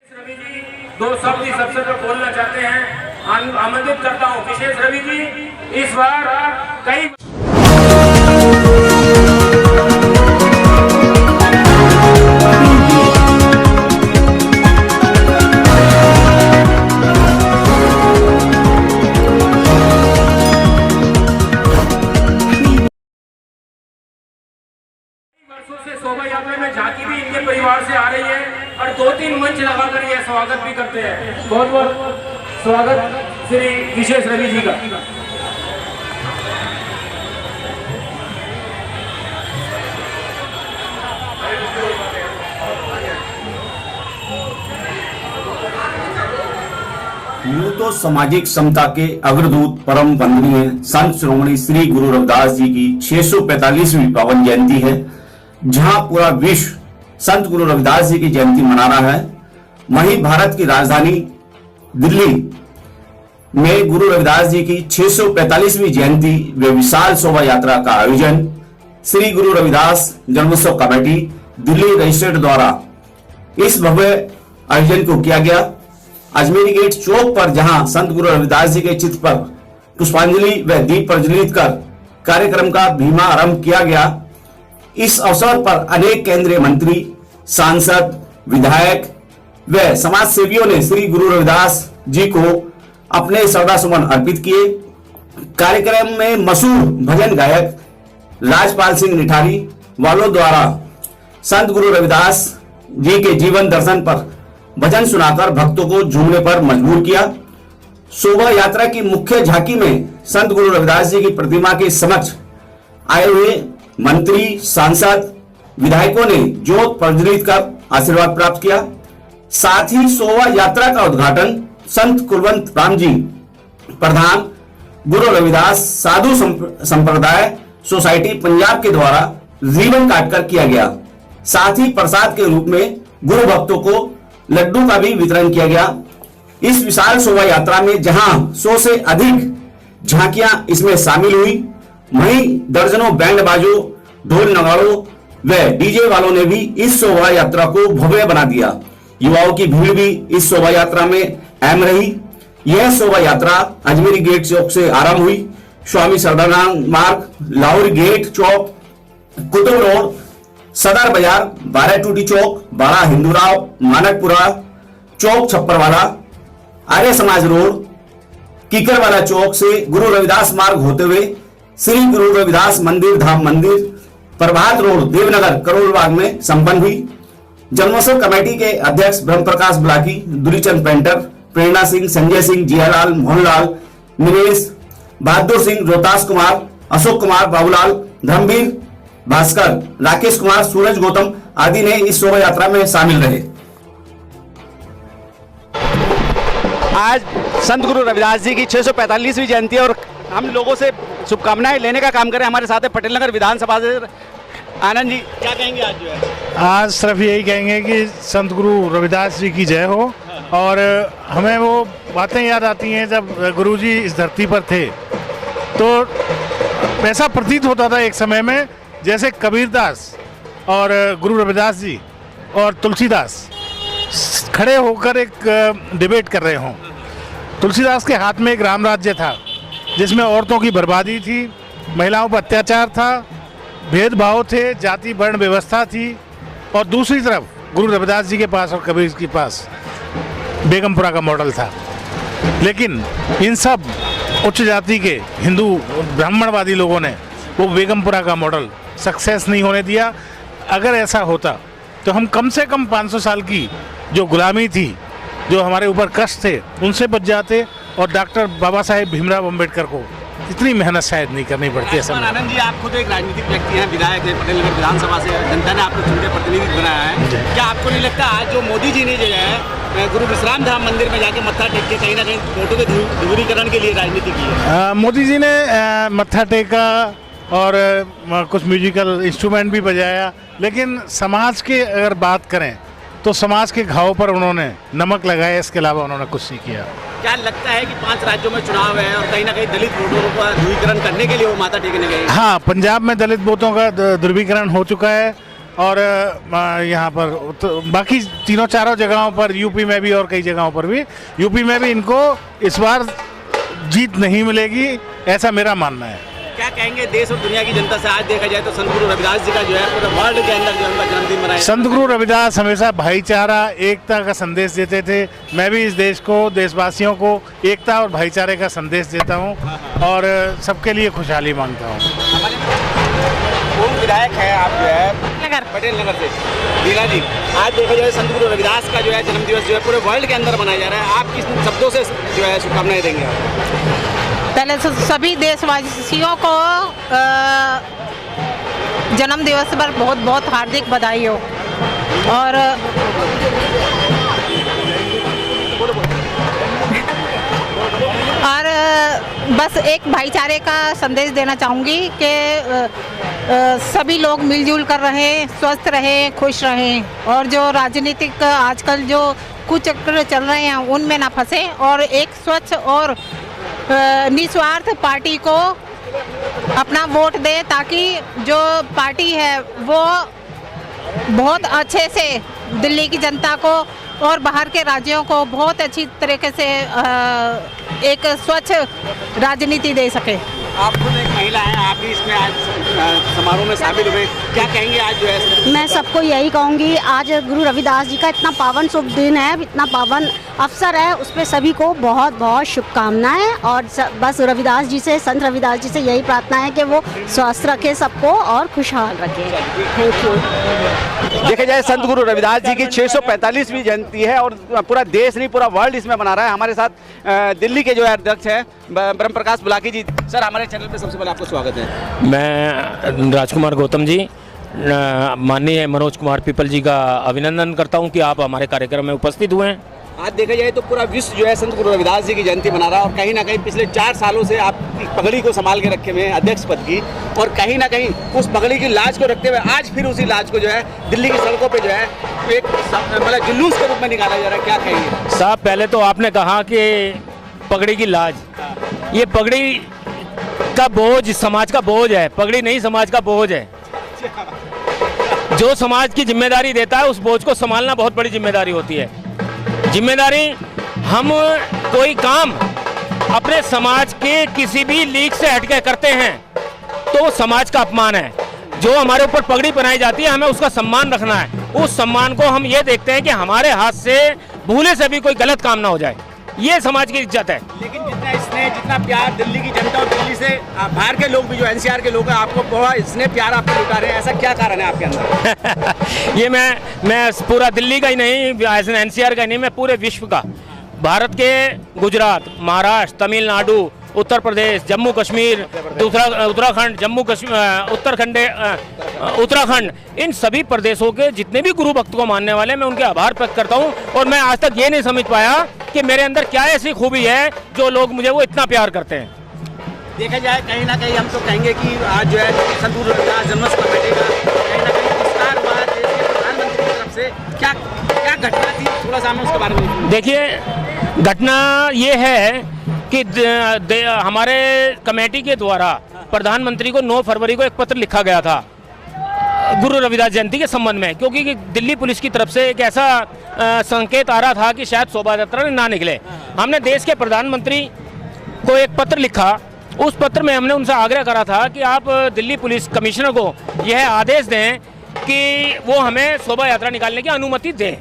रवि जी दो शब्द इस अवसर पर बोलना चाहते हैं। आमंत्रित करता हूँ विशेष रवि जी। इस बार कई वर्षों से शोभा यात्रा में झांकी भी इनके परिवार से आ रही है और 2-3 मंच लगाकर यह स्वागत भी करते हैं। बहुत बहुत स्वागत श्री विशेष रवि जी का। यूं तो सामाजिक समता के अग्रदूत परम वंदनीय संत श्रोमणी श्री गुरु रविदास जी की 645वीं पावन जयंती है, जहां पूरा विश्व संत गुरु रविदास जी की जयंती मना रहा है। वहीं भारत की राजधानी दिल्ली में गुरु रविदास जी की 645वीं जयंती व विशाल शोभा यात्रा का आयोजन श्री गुरु रविदास जन्मोत्सव कमेटी दिल्ली रजिस्ट्रेड द्वारा इस भव्य आयोजन को किया गया। अजमेरी गेट चौक पर जहां संत गुरु रविदास जी के चित्र पर पुष्पांजलि व दीप प्रज्वलित कर कार्यक्रम का भीमा आरंभ किया गया। इस अवसर पर अनेक केंद्रीय मंत्री, सांसद, विधायक व समाज सेवियों ने श्री गुरु रविदास जी को अपने श्रद्धासुमन अर्पित किए। कार्यक्रम में मशहूर भजन गायक राजपाल सिंह निठारी वालों द्वारा संत गुरु रविदास जी के जीवन दर्शन पर भजन सुनाकर भक्तों को झूमने पर मजबूर किया। शोभा यात्रा की मुख्य झांकी में संत गुरु रविदास जी की प्रतिमा के समक्ष आए हुए मंत्री, सांसद, विधायकों ने ज्योत प्रज्वलित कर आशीर्वाद प्राप्त किया। साथ ही शोभा यात्रा का उद्घाटन संत कुलवंत राम जी प्रधान गुरु रविदास साधु संप्रदाय सोसाइटी पंजाब के द्वारा रिबन काटकर किया गया। साथ ही प्रसाद के रूप में गुरु भक्तों को लड्डू का भी वितरण किया गया। इस विशाल शोभा यात्रा में जहां 100 से अधिक झांकियां इसमें शामिल हुई, वहीं दर्जनों बैंड बाजों, ढोल नगाड़ों व डीजे वालों ने भी इस शोभा यात्रा को भव्य बना दिया। युवाओं की भीड़ भी इस शोभा यात्रा में अहम रही। यह शोभा यात्रा अजमेरी गेट चौक से आरंभ हुई। स्वामी सरदाराम मार्ग, लाहौर गेट चौक, कुतुब रोड, सदर बाजार, 12 टूटी चौक, बाड़ा हिंदूराव, मानकपुरा चौक, छप्परवाला, आर्य समाज रोड, कीकरवाला चौक से गुरु रविदास मार्ग होते हुए श्री गुरु रविदास मंदिर धाम मंदिर, प्रभात रोड, देवनगर, करोलबाग में संपन्न हुई। जन्मोत्सव कमेटी के अध्यक्ष ब्रह्म प्रकाश बुलाकी, दुरीचंद पेंटर, प्रेरणा सिंह, संजय सिंह, जियालाल, मोहनलाल, निवेश, बहादुर सिंह, रोहतास कुमार, अशोक कुमार, बाबूलाल, धर्मवीर, भास्कर, राकेश कुमार, सूरज गौतम आदि ने इस शोभा यात्रा में शामिल रहे। आज संत गुरु रविदास जी की 645वीं जयंती और हम लोगों से शुभकामनाएं लेने का काम करें। हमारे साथ है पटेल नगर विधानसभा से आनंद जी, क्या कहेंगे आज जो है? आज सिर्फ यही कहेंगे कि संत गुरु रविदास जी की जय हो। और हमें वो बातें याद आती हैं जब गुरुजी इस धरती पर थे, तो ऐसा प्रतीत होता था एक समय में जैसे कबीरदास और गुरु रविदास जी और तुलसीदास खड़े होकर एक डिबेट कर रहे हों। तुलसीदास के हाथ में एक राम राज्य था जिसमें औरतों की बर्बादी थी, महिलाओं पर अत्याचार था, भेदभाव थे, जाति वर्ण व्यवस्था थी। और दूसरी तरफ गुरु रविदास जी के पास और कबीर के पास बेगमपुरा का मॉडल था। लेकिन इन सब उच्च जाति के हिंदू ब्राह्मणवादी लोगों ने वो बेगमपुरा का मॉडल सक्सेस नहीं होने दिया। अगर ऐसा होता तो हम कम से कम 500 साल की जो गुलामी थी, जो हमारे ऊपर कष्ट थे, उनसे बच जाते और डॉक्टर बाबा साहेब भीमराव अम्बेडकर को इतनी मेहनत शायद नहीं करनी पड़ती। ऐसा आनंद जी, आप खुद एक राजनीतिक व्यक्ति हैं, विधायक हैं, पटेल नगर विधानसभा से जनता ने आपको चुनकर प्रतिनिधि बनाया है। क्या आपको नहीं लगता आज जो मोदी जी ने जो है गुरु विश्राम धाम मंदिर में जाके मत्था टेक के कहीं ना कहीं वोटों के ध्रुवीकरण के लिए राजनीति की है? मोदी जी ने मत्था टेका और कुछ म्यूजिकल इंस्ट्रूमेंट भी बजाया, लेकिन समाज के अगर बात करें तो समाज के घाव पर उन्होंने नमक लगाया, इसके अलावा उन्होंने कुछ नहीं किया। क्या लगता है कि 5 राज्यों में चुनाव है और कहीं ना कहीं दलित वोटों का ध्रुवीकरण करने के लिए वो माथा टेकने गए? हाँ, पंजाब में दलित वोटों का ध्रुवीकरण हो चुका है और यहाँ पर तो बाकी तीनों चारों जगहों पर, यूपी में भी और कई जगहों पर भी, यूपी में भी इनको इस बार जीत नहीं मिलेगी, ऐसा मेरा मानना है। क्या कहेंगे देश और दुनिया की जनता से? आज देखा जाए तो संत गुरु रविदास जी का जो है पूरे वर्ल्ड के अंदर जो है उनका जन्मदिन मनाया। संत गुरु रविदास हमेशा भाईचारा, एकता का संदेश देते थे। मैं भी इस देश को, देशवासियों को एकता और भाईचारे का संदेश देता हूँ और सबके लिए खुशहाली मांगता हूँ। कौन विधायक है आप जो है पटेल नगर से? लीला जी, आज देखा जाए संत गुरु रविदास का जो है जन्मदिवस जो है पूरे वर्ल्ड के अंदर मनाया जा रहा है, आप किस शब्दों से जो है शुभकामनाएं देंगे? पहले तो सभी देशवासियों को जन्म दिवस पर बहुत बहुत हार्दिक बधाई हो। और बस एक भाईचारे का संदेश देना चाहूँगी कि सभी लोग मिलजुल कर रहें, स्वस्थ रहें, खुश रहें और जो राजनीतिक आजकल जो कुचक्र चल रहे हैं उनमें ना फंसे और एक स्वच्छ और निस्वार्थ पार्टी को अपना वोट दे, ताकि जो पार्टी है वो बहुत अच्छे से दिल्ली की जनता को और बाहर के राज्यों को बहुत अच्छी तरीके से एक स्वच्छ राजनीति दे सके। आप खुद एक महिला हैं, आप भी इसमें आज समारोह में शामिल हुए, क्या कहेंगे आज जो है? मैं सबको यही कहूँगी, आज गुरु रविदास जी का इतना पावन शुभ दिन है, इतना पावन अवसर है, उस पर सभी को बहुत बहुत शुभकामनाएं और बस रविदास जी से, संत रविदास जी से यही प्रार्थना है कि वो स्वस्थ रखे सबको और खुशहाल रखे। Thank you. देखा जाए संत गुरु रविदास जी की 645वीं जयंती है और पूरा देश नहीं पूरा वर्ल्ड इसमें मना रहा है। हमारे साथ दिल्ली के जो है अध्यक्ष हैं ब्रह्म प्रकाश बुलाकी जी। सर, हमारे चैनल पे सबसे पहले आपको स्वागत है। मैं राजकुमार गौतम जी, माननीय मनोज कुमार पीपल जी का अभिनंदन करता हूं कि आप हमारे कार्यक्रम में उपस्थित हुए हैं। आज देखा जाए तो पूरा विश्व जो है संत गुरु रविदास जी की जयंती मना रहा है और कहीं ना कहीं पिछले 4 सालों से आप पगड़ी को संभाल के रखे हुए हैं, अध्यक्ष पद की, और कहीं ना कहीं उस पगड़ी की लाज को रखते हुए आज फिर उसी लाज को जो है दिल्ली की सड़कों पे जो है एक मतलब जुलूस के रूप में निकाला जा रहा है, क्या कहेंगे? साहब, पहले तो आपने कहा कि पगड़ी की लाज, ये पगड़ी का बोझ समाज का बोझ है, पगड़ी नहीं समाज का बोझ है। जो समाज की जिम्मेदारी देता है उस बोझ को संभालना बहुत बड़ी जिम्मेदारी होती है। जिम्मेदारी, हम कोई काम अपने समाज के किसी भी लीक से हटके करते हैं तो समाज का अपमान है। जो हमारे ऊपर पगड़ी पहनाई जाती है हमें उसका सम्मान रखना है। उस सम्मान को हम ये देखते हैं कि हमारे हाथ से भूले से भी कोई गलत काम ना हो जाए, ये समाज की इज्जत है। लेकिन जितना स्नेह, जितना प्यार दिल्ली की जनता और दिल्ली से बाहर के लोग भी जो एनसीआर के लोग हैं आपको बहुत स्नेह प्यार आपको लुटा रहे हैं, ऐसा क्या कारण है आपके अंदर? ये मैं पूरा दिल्ली का ही नहीं, एनसीआर का ही नहीं, मैं पूरे विश्व का, भारत के गुजरात, महाराष्ट्र, तमिलनाडु, उत्तर प्रदेश, जम्मू कश्मीर, उत्तराखंड, जम्मू कश्मीर, उत्तराखंड, इन सभी प्रदेशों के जितने भी गुरु भक्त को मानने वाले, मैं उनके आभार व्यक्त करता हूं। और मैं आज तक ये नहीं समझ पाया कि मेरे अंदर क्या ऐसी खूबी है जो लोग मुझे वो इतना प्यार करते हैं। देखा जाए कहीं ना कहीं हम तो कहेंगे कि आज जो है संत गुरु रविदास जन्मोत्सव कमेटी का कहीं ना कहीं विस्तार हुआ देश के प्रधानमंत्री की तरफ से, क्या क्या घटना थी, थोड़ा सा हमें उसके बारे में देखिए। घटना ये है कि हमारे कमेटी के द्वारा प्रधानमंत्री को 9 फरवरी को एक पत्र लिखा गया था गुरु रविदास जयंती के संबंध में, क्योंकि दिल्ली पुलिस की तरफ से एक ऐसा संकेत आ रहा था कि शायद शोभा यात्रा ना निकले। हमने देश के प्रधानमंत्री को एक पत्र लिखा। उस पत्र में हमने उनसे आग्रह करा था कि आप दिल्ली पुलिस कमिश्नर को यह आदेश दें कि वो हमें शोभा यात्रा निकालने की अनुमति दें।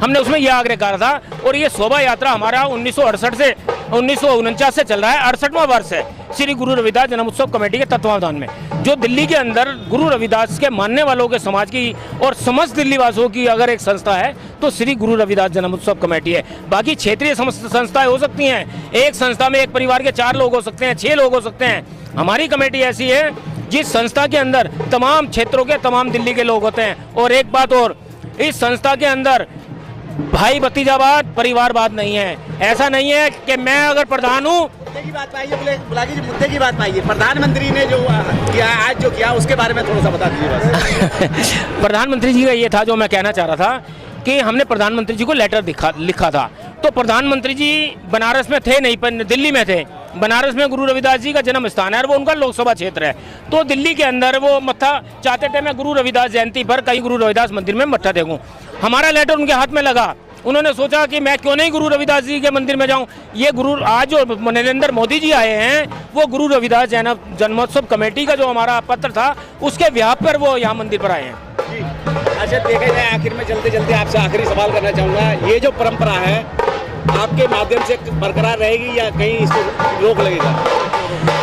हमने उसमें यह आग्रह करा था और ये शोभा यात्रा हमारा 1968 से 1949 से चल रहा है, 68वां वर्ष है श्री गुरु रविदास जन्मोत्सव कमेटी के तत्वावधान में, जो दिल्ली के अंदर गुरु रविदास के मानने वालों के समाज की और समस्त दिल्ली वासियों की अगर एक संस्था है तो श्री गुरु रविदास जन्मोत्सव कमेटी है। बाकी क्षेत्रीय संस्थाएं हो सकती हैं, एक संस्था में एक परिवार के 4 लोग हो सकते हैं, 6 लोग हो सकते हैं। हमारी कमेटी ऐसी है जिस संस्था के अंदर तमाम क्षेत्रों के तमाम दिल्ली के लोग होते हैं। और एक बात और, इस संस्था के अंदर भाई भतीजावाद, परिवारवाद नहीं है। ऐसा नहीं है कि मैं अगर प्रधान हूँ। मुद्दे की बात पाइए, बुलाकी जी, मुद्दे की बात पाइए। प्रधानमंत्री ने जो किया आज जो किया उसके बारे में थोड़ा सा बता दीजिए बस। प्रधानमंत्री जी का ये था जो मैं कहना चाह रहा था कि हमने प्रधानमंत्री जी को लेटर लिखा था। तो प्रधानमंत्री जी बनारस में थे नहीं, पर दिल्ली में थे। बनारस में गुरु रविदास जी का जन्म स्थान है और वो उनका लोकसभा क्षेत्र है। तो दिल्ली के अंदर वो मत्था चाहते थे मैं गुरु रविदास जयंती पर कहीं गुरु रविदास मंदिर में मत्था टेकूं। हमारा लेटर उनके हाथ में लगा, उन्होंने सोचा कि मैं क्यों नहीं गुरु रविदास जी के मंदिर में जाऊं। ये गुरु आज जो नरेंद्र मोदी जी आए हैं वो गुरु रविदास जन्मोत्सव कमेटी का जो हमारा पत्र था उसके व्याप पर वो यहाँ मंदिर पर आए हैं। अच्छा, देखा जाए आखिर में चलते चलते आपसे आखिरी सवाल करना चाहूँगा, ये जो परंपरा है आपके माध्यम से बरकरार रहेगी या कहीं इसको रोक लगेगा?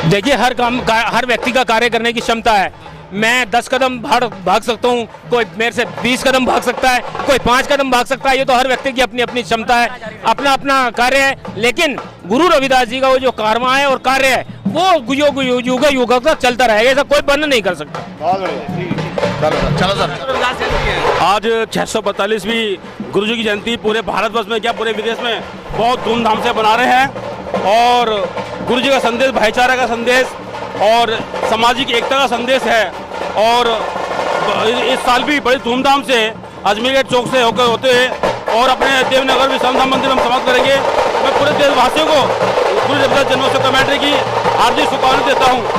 देखिए, हर व्यक्ति का कार्य करने की क्षमता है। मैं 10 कदम भाग सकता हूँ, कोई मेरे से 20 कदम भाग सकता है, कोई 5 कदम भाग सकता है। ये तो हर व्यक्ति की अपनी अपनी क्षमता है, अपना अपना कार्य है। लेकिन गुरु रविदास जी का वो जो कारवा है और कार्य है वो युग तक चलता रहेगा, ऐसा कोई बंद नहीं कर सकता। बहुत बढ़िया, चलो सर। आज 645वीं गुरु जी की जयंती पूरे भारतवर्ष में क्या पूरे विदेश में बहुत धूमधाम से मना रहे हैं और गुरु जी का संदेश भाईचारा का संदेश और सामाजिक एकता का संदेश है। और इस साल भी बड़ी धूमधाम से अजमेर गेट चौक से होकर होते हैं और अपने देवनगर विश्राम धाम मंदिर में समाप्त करेंगे। मैं पूरे देशवासियों को गुरु रविदास जन्मोत्सव कमेटी की हार्दिक शुभकामनाएं देता हूँ।